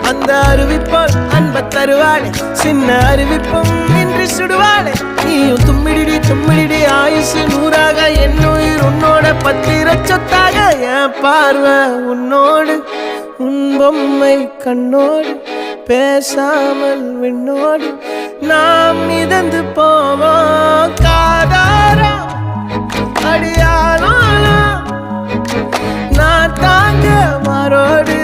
அந்த அறிவிப்போல் அன்ப தருவாளே சின்ன அறிவிப்பும் இன்று சுடுவாளே நீயும் தும்மிடி ஆயுசு நூறாக என் உயிர் உன்னோட பத்திர சொத்தாக என் பார்வை உன்னோடு உன் பொம்மை கண்ணோடு பேசாமல் விண்ணோடு நாம் மிதந்து போவோம் காதாரா அடியானாலும் நான் தாங்க மாறோடு